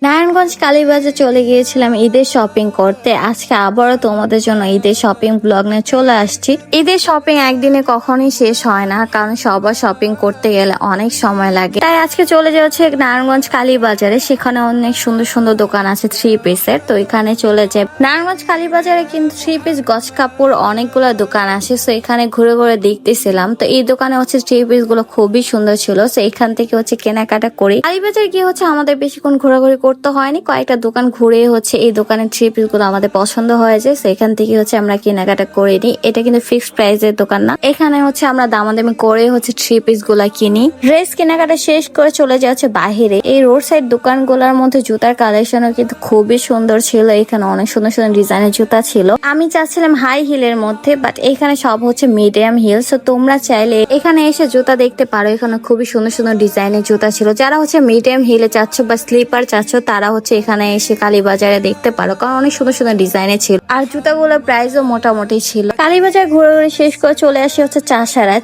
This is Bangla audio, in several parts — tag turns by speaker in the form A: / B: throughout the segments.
A: নারায়ণগঞ্জ কালীবাজার চলে গিয়েছিলাম ঈদের শপিং করতে। আজকে আবারও তোমাদের জন্য ঈদের শপিং ব্লগ নিয়ে চলে আসছি। ঈদের শপিং একদিনে কখনোই শেষ হয় না, কারণ সবার শপিং করতে গেলে অনেক সময় লাগে। তাই আজকে চলে যাচ্ছে নারায়ণগঞ্জ কালীবাজারে। সেখানে অনেক সুন্দর সুন্দর দোকান আছে থ্রি পিসের, তো এখানে চলে যায়। নারায়ণগঞ্জ কালীবাজারে কিন্তু থ্রি পিস গজ কাপড় অনেকগুলো দোকান আছে, তো এখানে ঘুরে ঘুরে দেখতেছিলাম। তো এই দোকানে হচ্ছে থ্রি পিস গুলো খুবই সুন্দর ছিল, তো এখান থেকে হচ্ছে কেনাকাটা করি। কালীবাজার গিয়ে হচ্ছে আমাদের বেশিক্ষণ ঘোরাঘুরি করতে হয়নি, কয়েকটা দোকান ঘুরে হচ্ছে এই দোকানের থ্রি পিস গুলো আমাদের পছন্দ হয়ে যায়, সেখান থেকে হচ্ছে আমরা কেনাকাটা করে নিই। এটা কিন্তু ফিক্সড প্রাইসের দোকান না, এখানে হচ্ছে আমরা দামাদামি করে হচ্ছে থ্রি পিস গুলা কিনি। ড্রেস কেনাকাটা শেষ করে চলে যাচ্ছে বাহিরে। এই রোড সাইড দোকানগুলোর মধ্যে জুতার কালেকশনও কিন্তু খুবই সুন্দর ছিল। এখানে অনেক সুন্দর সুন্দর ডিজাইনের জুতা ছিল। আমি চাচ্ছিলাম হাই হিলের মধ্যে, বাট এখানে সব হচ্ছে মিডিয়াম হিল। তো তোমরা চাইলে এখানে এসে জুতা দেখতে পারো। এখানে খুবই সুন্দর সুন্দর ডিজাইনের জুতা ছিল। যারা হচ্ছে মিডিয়াম হিলে চাচ্ছ বা স্লিপার চাচ্ছ, তারা হচ্ছে এখানে এসে কালীবাজারে দেখতে পারো, কারণ অনেক সুন্দর সুন্দর ডিজাইনের ছিল। আর জুতাগুলোর প্রাইসও মোটামুটি ছিল। কালীবাজার ঘুরে ঘুরে শেষ করে চলে আসি হচ্ছে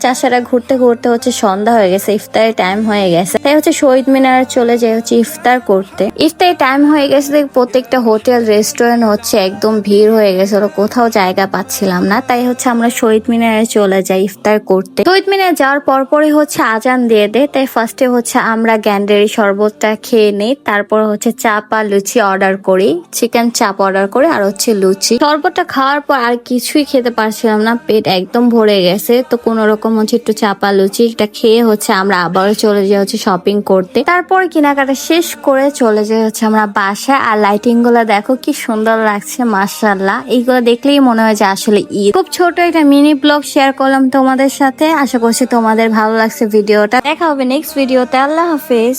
A: চাষারা ঘুরতে ঘুরতে হচ্ছে সন্ধ্যা হয়ে গেছে, ইফতারের টাইম হয়ে গেছে। তাই হচ্ছে শহীদ মিনারে চলে যাই হচ্ছে ইফতার করতে। ইফতারের টাইম হয়ে গেছে, প্রত্যেকটা হোটেল রেস্টুরেন্ট হচ্ছে একদম ভিড় হয়ে গেছে, কোথাও জায়গা পাচ্ছিলাম না। তাই হচ্ছে আমরা শহীদ মিনারে চলে যাই ইফতার করতে। শহীদ মিনারে যাওয়ার পরপরই হচ্ছে আজান দিয়ে দেয়, তাই ফার্স্টে হচ্ছে আমরা গ্যান্ডারি শরবতটা খেয়ে নিই। তারপর হচ্ছে চাপ আর লুচি অর্ডার করি, চিকেন চাপ অর্ডার করে আর হচ্ছে লুচি। শরবতটা খাওয়ার পর আর কিছুই খেতে পারছিলাম না, পেট একদম ভরে গেছে। তো কোন রকম হচ্ছে একটু চাপা লুচি এটা খেয়ে হচ্ছে আমরা আবারও চলে যাই হচ্ছে শপিং করতে। তারপর কেনাকাটা শেষ করে চলে যাই হচ্ছে আমরা বাসায়। আর লাইটিং গুলা দেখো কি সুন্দর লাগছে, মাশাআল্লাহ। এইগুলো দেখলেই মনে হয় যে আসলে ঈদ। খুব ছোট একটা মিনি ব্লগ শেয়ার করলাম তোমাদের সাথে। আশা করছি তোমাদের ভালো লাগছে ভিডিওটা। দেখা হবে নেক্সট ভিডিওতে। আল্লাহ হাফেজ।